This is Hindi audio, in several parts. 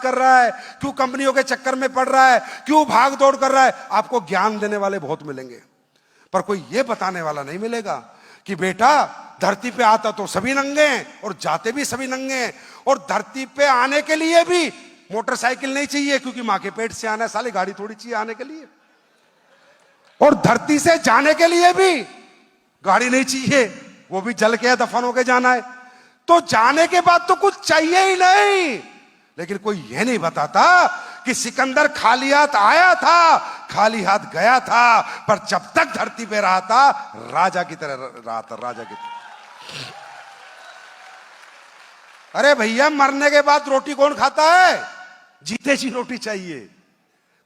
कर रहा है, क्यों कंपनियों के चक्कर में पड़ रहा है, क्यों भाग दौड़ कर रहा है। आपको ज्ञान देने वाले बहुत मिलेंगे, पर कोई यह बताने वाला नहीं मिलेगा कि बेटा धरती पे आता तो सभी नंगे हैं और जाते भी सभी नंगे हैं, और धरती पे आने के लिए भी मोटरसाइकिल नहीं चाहिए, क्योंकि मां के पेट से आना है, साले गाड़ी थोड़ी चाहिए आने के लिए। और धरती से जाने के लिए भी गाड़ी नहीं चाहिए, वो भी जल के दफन होके जाना है। तो जाने के बाद तो कुछ चाहिए ही नहीं। लेकिन कोई यह नहीं बताता कि सिकंदर खाली हाथ आया था, खाली हाथ गया था, पर जब तक धरती पे रहा था राजा की तरह रहा था, राजा की तरह। अरे भैया, मरने के बाद रोटी कौन खाता है? जीते जी रोटी चाहिए।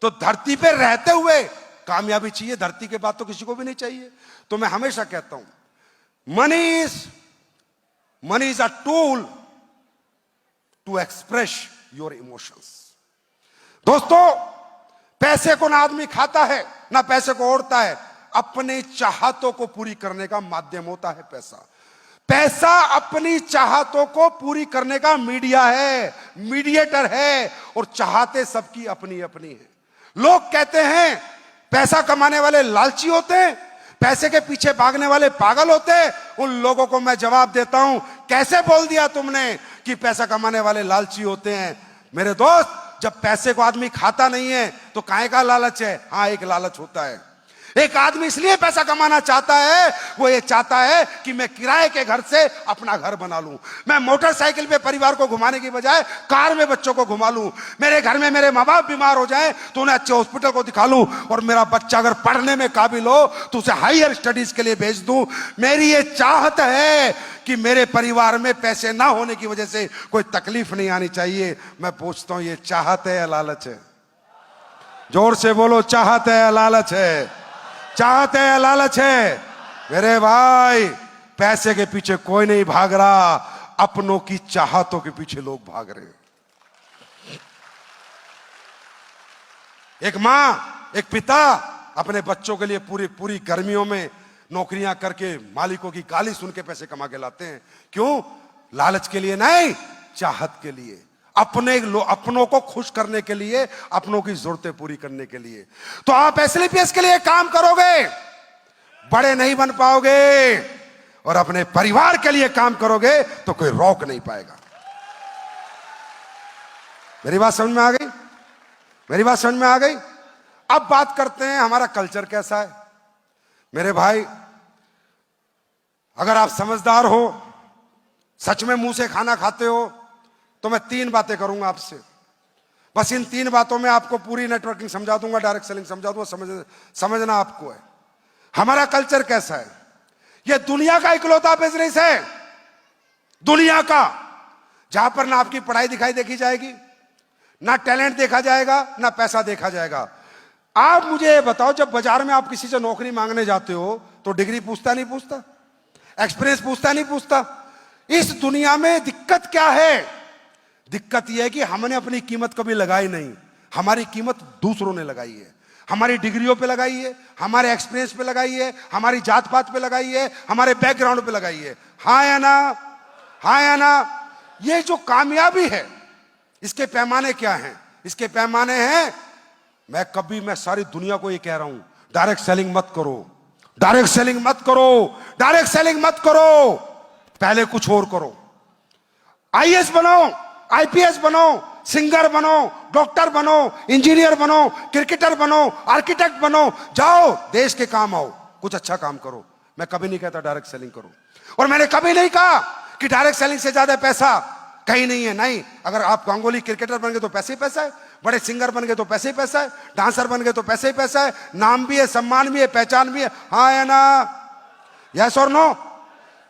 तो धरती पे रहते हुए कामयाबी चाहिए, धरती के बाद तो किसी को भी नहीं चाहिए। तो मैं हमेशा कहता हूं, money is a tool to express your emotions. दोस्तों, पैसे को ना आदमी खाता है ना पैसे को ओढ़ता है, अपने चाहतों को पूरी करने का माध्यम होता है पैसा। पैसा अपनी चाहतों को पूरी करने का मीडिया है, मीडिएटर है, और चाहते सबकी अपनी अपनी है। लोग कहते हैं पैसा कमाने वाले लालची होते हैं, पैसे के पीछे भागने वाले पागल होते हैं। उन लोगों को मैं जवाब देता हूं, कैसे बोल दिया तुमने कि पैसा कमाने वाले लालची होते हैं? मेरे दोस्त, जब पैसे को आदमी खाता नहीं है तो काहे का लालच है? हाँ, एक लालच होता है। एक आदमी इसलिए पैसा कमाना चाहता है, वो ये चाहता है कि मैं किराए के घर से अपना घर बना लूं, मैं मोटरसाइकिल पे परिवार को घुमाने की बजाय कार में बच्चों को घुमा लूं, मेरे घर में मेरे माँ बाप बीमार हो जाएं तो उन्हें अच्छे हॉस्पिटल को दिखा लूं, और मेरा बच्चा अगर पढ़ने में काबिल हो तो उसे हायर स्टडीज के लिए भेज दूं। मेरी ये चाहत है कि मेरे परिवार में पैसे ना होने की वजह से कोई तकलीफ नहीं आनी चाहिए। मैं पूछता हूं, ये चाहत है या लालच है? जोर से बोलो, चाहत है या लालच है? चाहत है या लालच है? मेरे भाई, पैसे के पीछे कोई नहीं भाग रहा, अपनों की चाहतों के पीछे लोग भाग रहे हैं। एक मां, एक पिता अपने बच्चों के लिए पूरी पूरी गर्मियों में नौकरियां करके मालिकों की गाली सुन के पैसे कमा के लाते हैं। क्यों? लालच के लिए नहीं, चाहत के लिए, अपनों को खुश करने के लिए, अपनों की जरूरतें पूरी करने के लिए। तो आप एसएलपीएस के लिए काम करोगे, बड़े नहीं बन पाओगे, और अपने परिवार के लिए काम करोगे तो कोई रोक नहीं पाएगा। मेरी बात समझ में आ गई? मेरी बात समझ में आ गई? अब बात करते हैं हमारा कल्चर कैसा है। मेरे भाई, अगर आप समझदार हो, सच में मुंह से खाना खाते हो, तो मैं 3 बातें करूंगा आपसे। बस इन 3 बातों में आपको पूरी नेटवर्किंग समझा दूंगा, डायरेक्ट सेलिंग समझा दूंगा। समझना आपको है हमारा कल्चर कैसा है। यह दुनिया का इकलौता बिजनेस है, दुनिया का, जहां पर ना आपकी पढ़ाई दिखाई देखी जाएगी, ना टैलेंट देखा जाएगा, ना पैसा देखा जाएगा। आप मुझे बताओ, जब बाजार में आप किसी से नौकरी मांगने जाते हो तो डिग्री पूछता नहीं पूछता, एक्सपीरियंस पूछता नहीं पूछता? इस दुनिया में दिक्कत क्या है? दिक्कत यह है कि हमने अपनी कीमत कभी लगाई नहीं, हमारी कीमत दूसरों ने लगाई है। हमारी डिग्रियों पे लगाई है, हमारे एक्सपीरियंस पे लगाई है, हमारी जात पात पे लगाई है, हमारे बैकग्राउंड पे लगाई है। हाँ या ना? हाँ या ना? ये जो कामयाबी है, इसके पैमाने क्या हैं? इसके पैमाने हैं, मैं सारी दुनिया को ये कह रहा हूं, डायरेक्ट सेलिंग मत करो, डायरेक्ट सेलिंग मत करो, डायरेक्ट सेलिंग मत करो, पहले कुछ और करो। आईएएस बनो, आईपीएस बनो, सिंगर बनो, डॉक्टर बनो, इंजीनियर बनो, क्रिकेटर बनो, आर्किटेक्ट बनो, जाओ देश के काम आओ, कुछ अच्छा काम करो। मैं कभी नहीं कहता डायरेक्ट सेलिंग करो, और मैंने कभी नहीं कहा कि डायरेक्ट सेलिंग से ज्यादा पैसा कहीं नहीं है। नहीं, अगर आप गांगुली क्रिकेटर बन गए तो पैसे ही पैसा है, बड़े सिंगर बन गए तो पैसे ही पैसा है, डांसर बन गए तो पैसे ही पैसा है, नाम भी है, सम्मान भी है, पहचान भी है। हाँ या ना? यस और नो?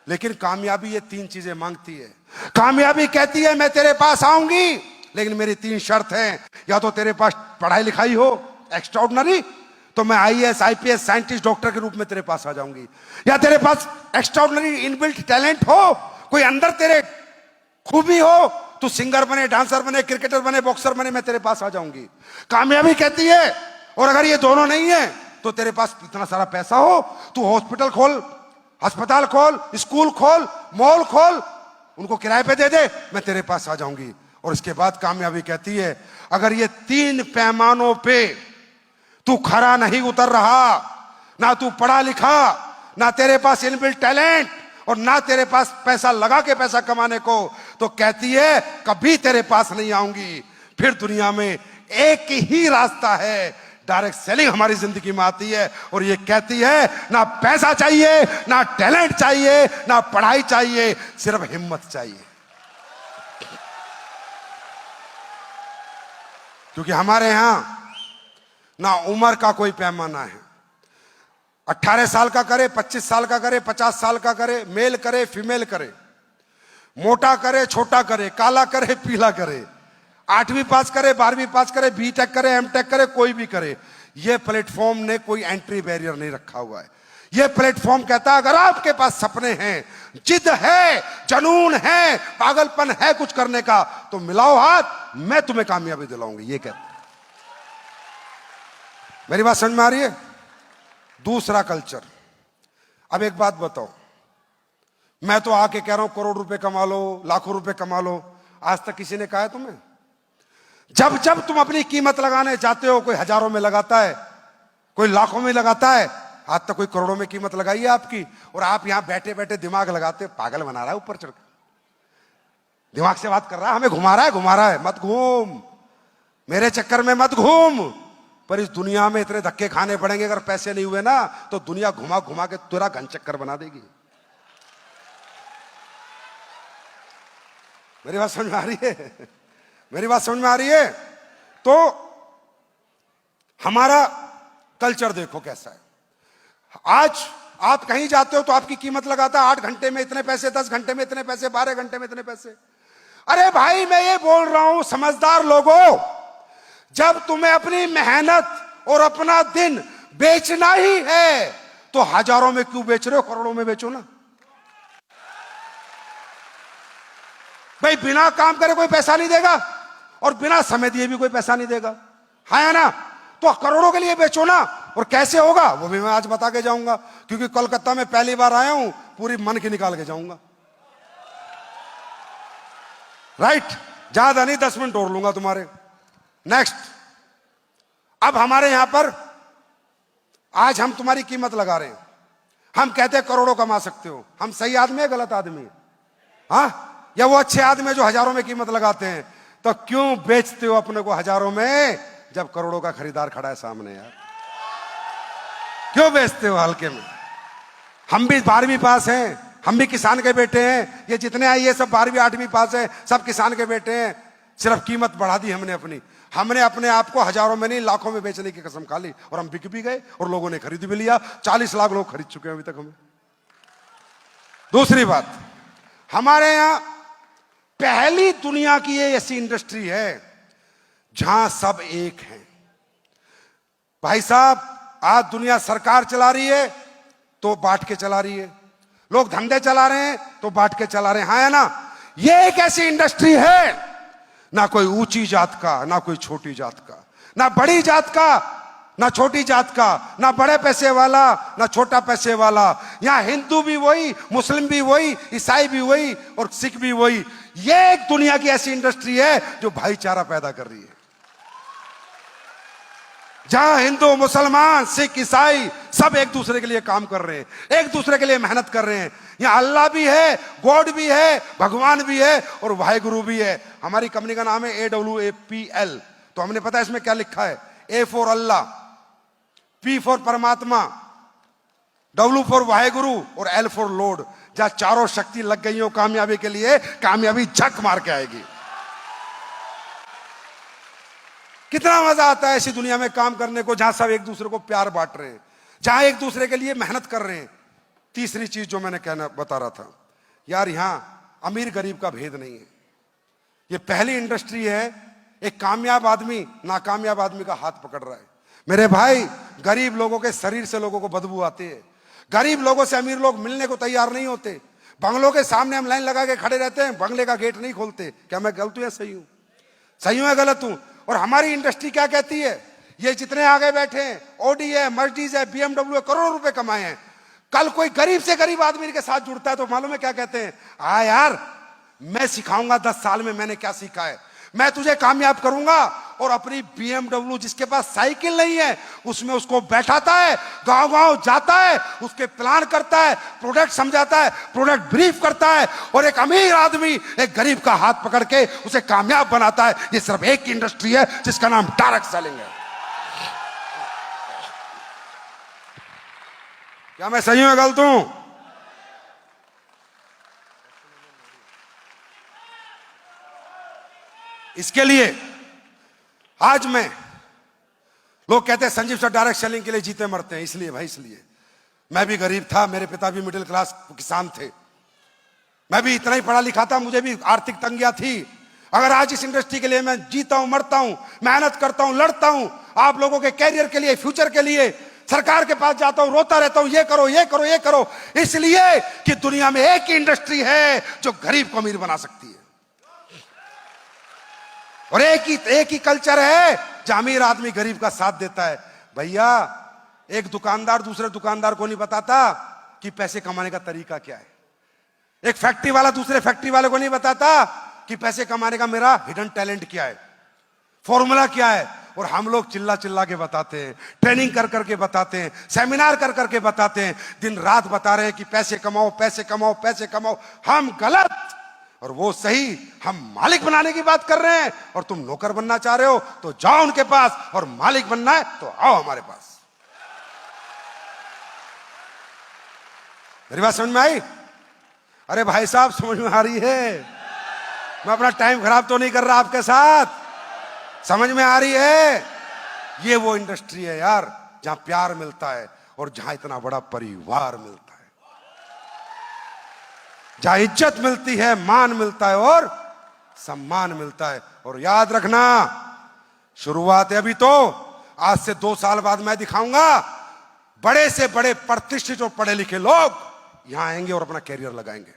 लेकिन कामयाबी ये 3 चीजें मांगती है। कामयाबी कहती है मैं तेरे पास आऊंगी, लेकिन मेरी 3 शर्त हैं। या तो तेरे पास पढ़ाई लिखाई हो एक्स्ट्राऑर्डिनरी, तो मैं आईएएस, आईपीएस, साइंटिस्ट, डॉक्टर के रूप में तेरे पास आ जाऊंगी। या तेरे पास एक्स्ट्राऑर्डिनरी इनबिल्ट टैलेंट हो, कोई अंदर तेरे खूबी हो, तू सिंगर बने, डांसर बने, क्रिकेटर बने, बॉक्सर बने, मैं तेरे पास आ जाऊंगी। कामयाबी कहती है, और अगर ये दोनों नहीं है तो तेरे पास इतना सारा पैसा हो, तू हॉस्पिटल खोल, अस्पताल खोल, स्कूल खोल, मॉल खोल, उनको किराए पे दे दे, मैं तेरे पास आ जाऊंगी। और इसके बाद कामयाबी कहती है, अगर ये 3 पैमानों पे तू खरा नहीं उतर रहा, ना तू पढ़ा लिखा, ना तेरे पास इनबिल्ट टैलेंट, और ना तेरे पास पैसा लगा के पैसा कमाने को, तो कहती है कभी तेरे पास नहीं आऊंगी। फिर दुनिया में एक ही रास्ता है, डायरेक्ट सेलिंग हमारी जिंदगी में आती है और ये कहती है ना पैसा चाहिए, ना टैलेंट चाहिए, ना पढ़ाई चाहिए, सिर्फ हिम्मत चाहिए। क्योंकि हमारे यहां ना उम्र का कोई पैमाना है। 18 साल का करे, 25 साल का करे, 50 साल का करे, मेल करे, फीमेल करे, मोटा करे, छोटा करे, काला करे, पीला करे, 8वीं पास करे, 12वीं पास करे, बीटेक करे, एमटेक करे, कोई भी करे। यह प्लेटफॉर्म ने कोई एंट्री बैरियर नहीं रखा हुआ है। यह प्लेटफॉर्म कहता है अगर आपके पास सपने हैं, जिद है, जुनून है, पागलपन है कुछ करने का, तो मिलाओ हाथ, मैं तुम्हें कामयाबी दिलाऊंगी। ये कहता है। मेरी बात समझ में आ रही है? दूसरा कल्चर। अब एक बात बताओ, मैं तो आके कह रहा हूं करोड़ रुपए कमा लो, लाखों रुपए कमा लो, आज तक किसी ने कहा है तुम्हें? जब जब तुम अपनी कीमत लगाने जाते हो, कोई हजारों में लगाता है, कोई लाखों में लगाता है, आज तक कोई करोड़ों में कीमत लगाई है आपकी? और आप यहां बैठे बैठे दिमाग लगाते, पागल बना रहा है ऊपर चढ़कर, दिमाग से बात कर रहा है, हमें घुमा रहा है। मत घूम, मेरे चक्कर में मत घूम। पर इस दुनिया में इतने धक्के खाने पड़ेंगे, अगर पैसे नहीं हुए ना तो दुनिया घुमा घुमा के तेरा घन चक्कर बना देगी। मेरी बात समझ में आ रही है? मेरी बात समझ में आ रही है? तो हमारा कल्चर देखो कैसा है। आज आप कहीं जाते हो तो आपकी कीमत लगाता है 8 घंटे में इतने पैसे, 10 घंटे में इतने पैसे, 12 घंटे में इतने पैसे। अरे भाई मैं ये बोल रहा हूं समझदार लोगों, जब तुम्हें अपनी मेहनत और अपना दिन बेचना ही है तो हजारों में क्यों बेच रहे हो, करोड़ों में बेचो ना। भाई बिना काम करे कोई पैसा नहीं देगा और बिना समय दिए भी कोई पैसा नहीं देगा, है ना? तो करोड़ों के लिए बेचो ना। और कैसे होगा वो भी मैं आज बता के जाऊंगा, क्योंकि कोलकाता में पहली बार आया हूं, पूरी मन की निकाल के जाऊंगा। राइट? ज्यादा नहीं, 10 मिनट और लूंगा तुम्हारे। नेक्स्ट, अब हमारे यहां पर आज हम तुम्हारी कीमत लगा रहे हैं, हम कहते हैं करोड़ों कमा सकते हो। हम सही आदमी है, गलत आदमी है? हाँ, या वो अच्छे आदमी जो हजारों में कीमत लगाते हैं? तो क्यों बेचते हो अपने को हजारों में जब करोड़ों का खरीदार खड़ा है सामने? यार क्यों बेचते हो हल्के में? हम भी 12वीं पास हैं, हम भी किसान के बेटे हैं, ये जितने आई ये सब 12वीं 8वीं पास है, सब किसान के बेटे हैं। सिर्फ कीमत बढ़ा दी हमने अपने आप को हजारों में नहीं लाखों में बेचने की कसम खा ली, और हम बिक भी गए और लोगों ने खरीद भी लिया। 40 लाख लोग खरीद चुके हैं अभी तक हमें। दूसरी बात, हमारे यहां पहली दुनिया की ये ऐसी इंडस्ट्री है जहां सब एक हैं। भाई साहब, आज दुनिया सरकार चला रही है तो बांट के चला रही है, लोग धंधे चला रहे हैं तो बांट के चला रहे हैं, हाँ है ना? ये एक ऐसी इंडस्ट्री है, ना कोई ऊंची जात का, ना कोई छोटी जात का, ना बड़ी जात का, ना छोटी जात का, ना बड़े पैसे वाला, ना छोटा पैसे वाला। यहां हिंदू भी वही, मुस्लिम भी वही, ईसाई भी वही और सिख भी वही। ये एक दुनिया की ऐसी इंडस्ट्री है जो भाईचारा पैदा कर रही है, जहां हिंदू, मुसलमान, सिख, ईसाई सब एक दूसरे के लिए काम कर रहे हैं, एक दूसरे के लिए मेहनत कर रहे हैं। यहां अल्लाह भी है, गॉड भी है, भगवान भी है और वाहेगुरु भी है। हमारी कंपनी का नाम है AWAPL। तो हमने पता है इसमें क्या लिखा है? A for Allah, P for परमात्मा, W फॉर वाहेगुरु और L फॉर लॉर्ड। जहां चारों शक्ति लग गई हो कामयाबी के लिए, कामयाबी झक मार के आएगी। कितना मजा आता है ऐसी दुनिया में काम करने को, जहां सब एक दूसरे को प्यार बांट रहे हैं, जहां एक दूसरे के लिए मेहनत कर रहे हैं। तीसरी चीज जो मैंने बता रहा था यार, यहां अमीर गरीब का भेद नहीं है। ये पहली इंडस्ट्री है, एक कामयाब आदमी नाकामयाब आदमी का हाथ पकड़ रहा है। मेरे भाई, गरीब लोगों के शरीर से लोगों को बदबू आती है, गरीब लोगों से अमीर लोग मिलने को तैयार नहीं होते। बंगलों के सामने हम लाइन लगा के खड़े रहते हैं, बंगले का गेट नहीं खोलते। क्या मैं गलत हूं या सही हूं? सही हूं या गलत हूं? और हमारी इंडस्ट्री क्या कहती है? ये जितने आगे बैठे हैं, ऑडी है, मर्सिडीज है, BMW है, करोड़ों रुपए कमाए हैं, कल कोई गरीब से गरीब आदमी के साथ जुड़ता है तो मालूम है क्या कहते हैं? हाँ यार, मैं सिखाऊंगा 10 साल में मैंने क्या सीखा है, मैं तुझे कामयाब करूंगा। और अपनी BMW जिसके पास साइकिल नहीं है उसमें उसको बैठाता है, गांव गांव जाता है, उसके प्लान करता है, प्रोडक्ट समझाता है, प्रोडक्ट ब्रीफ करता है, और एक अमीर आदमी एक गरीब का हाथ पकड़ के उसे कामयाब बनाता है। ये सिर्फ एक इंडस्ट्री है जिसका नाम डायरेक्ट सेलिंग है। क्या मैं सही हूं गलत हूं? इसके लिए आज मैं, लोग कहते हैं संजीव सर डायरेक्ट सेलिंग के लिए जीते मरते हैं, इसलिए भाई, इसलिए मैं भी गरीब था, मेरे पिता भी मिडिल क्लास किसान थे, मैं भी इतना ही पढ़ा लिखा था, मुझे भी आर्थिक तंगियां थी। अगर आज इस इंडस्ट्री के लिए मैं जीता हूं, मरता हूं, मेहनत करता हूं, लड़ता हूं, आप लोगों के कैरियर के लिए, फ्यूचर के लिए, सरकार के पास जाता हूं, रोता रहता हूं, ये करो ये करो ये करो, इसलिए कि दुनिया में एक ही इंडस्ट्री है जो गरीब को अमीर बना सकती है, और एक ही कल्चर है जहां अमीर आदमी गरीब का साथ देता है। भैया, एक दुकानदार दूसरे दुकानदार को नहीं बताता कि पैसे कमाने का तरीका क्या है। एक फैक्ट्री वाला दूसरे फैक्ट्री वाले को नहीं बताता कि पैसे कमाने का मेरा हिडन टैलेंट क्या है, फॉर्मूला क्या है। और हम लोग चिल्ला चिल्ला के बताते हैं, ट्रेनिंग कर करके बताते हैं, सेमिनार कर करके बताते हैं, दिन रात बता रहे हैं कि पैसे कमाओ पैसे कमाओ पैसे कमाओ। हम गलत और वो सही। हम मालिक बनाने की बात कर रहे हैं और तुम नौकर बनना चाह रहे हो, तो जाओ उनके पास, और मालिक बनना है तो आओ हमारे पास। मेरी बात समझ में आई? अरे भाई साहब, समझ में आ रही है? मैं अपना टाइम खराब तो नहीं कर रहा आपके साथ, समझ में आ रही है? ये वो इंडस्ट्री है यार जहां प्यार मिलता है और जहां इतना बड़ा परिवार मिलता है, जहां इज्जत मिलती है, मान मिलता है और सम्मान मिलता है। और याद रखना, शुरुआत है अभी तो, आज से 2 साल बाद मैं दिखाऊंगा बड़े से बड़े प्रतिष्ठित और पढ़े लिखे लोग यहां आएंगे और अपना कैरियर लगाएंगे,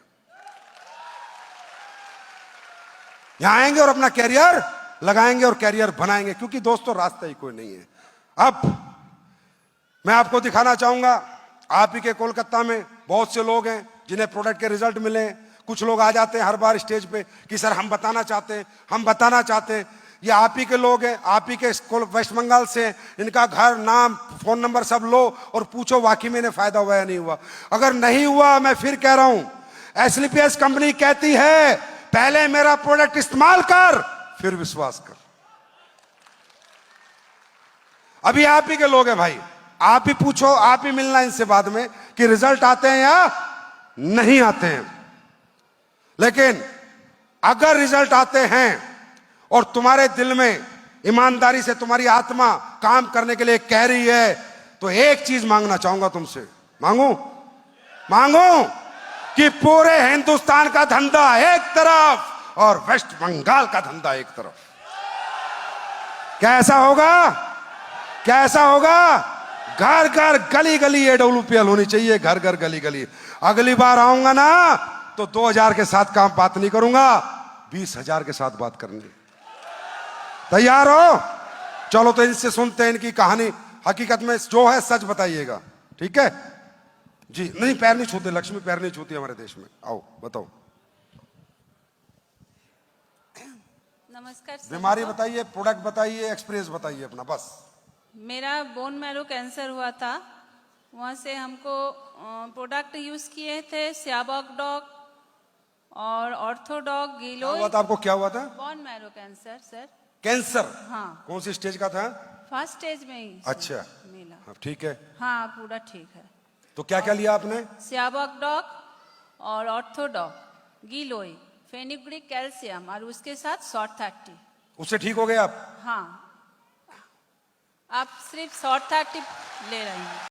यहां आएंगे और अपना कैरियर लगाएंगे और कैरियर बनाएंगे, क्योंकि दोस्तों रास्ता ही कोई नहीं है। अब मैं आपको दिखाना चाहूंगा, आप ही के कोलकाता में बहुत से लोग हैं जिन्हें प्रोडक्ट के रिजल्ट मिले। कुछ लोग आ जाते हैं हर बार स्टेज पे कि सर हम बताना चाहते हैं, हम बताना चाहते हैं। ये आप ही के लोग हैं, आप ही के वेस्ट बंगाल से, इनका घर, नाम, फोन नंबर सब लो और पूछो वाकई में इन्हें फायदा हुआ या नहीं हुआ। अगर नहीं हुआ, मैं फिर कह रहा हूं, एसलीपीएस कंपनी कहती है पहले मेरा प्रोडक्ट इस्तेमाल कर फिर विश्वास कर। अभी आप ही के लोग हैं भाई, आप ही पूछो, आप ही मिलना इनसे बाद में कि रिजल्ट आते हैं या नहीं आते हैं। लेकिन अगर रिजल्ट आते हैं और तुम्हारे दिल में ईमानदारी से तुम्हारी आत्मा काम करने के लिए कह रही है, तो एक चीज मांगना चाहूंगा तुमसे। मांगू कि पूरे हिंदुस्तान का धंधा एक तरफ और वेस्ट बंगाल का धंधा एक तरफ। क्या ऐसा होगा? घर घर गली गली AWPL होनी चाहिए, घर घर गली गली। अगली बार आऊंगा ना तो 2000 के साथ काम बात नहीं करूंगा, 20,000 के साथ बात करनी। तैयार हो? चलो तो इनसे सुनते हैं इनकी कहानी। हकीकत में जो है सच बताइएगा, ठीक है जी? नहीं, पैर नहीं छूते, लक्ष्मी पैर नहीं छूती हमारे देश में। आओ बताओ। नमस्कार। बीमारी बताइए, प्रोडक्ट बताइए, एक्सपीरियंस बताइए अपना बस। मेरा बोन मैरो कैंसर हुआ था, वहाँ से हमको प्रोडक्ट यूज किए थे, सियाबॉक डॉग और ऑर्थोडॉग, गिलोय। हुआ था आपको? क्या हुआ था? Bone marrow cancer sir. Cancer? हाँ। कौन सी स्टेज का था? फर्स्ट स्टेज में ही अच्छा मिला। हाँ, ठीक है। हाँ, पूरा ठीक है। तो क्या क्या लिया आपने? सियाबॉक डॉग और ऑर्थोडॉग, गिलोय, फेनुग्रिक कैल्शियम और उसके साथ शॉर्ट 30। उससे ठीक हो गए आप? हाँ, आप सिर्फ शॉर्ट 30 ले रही हैं।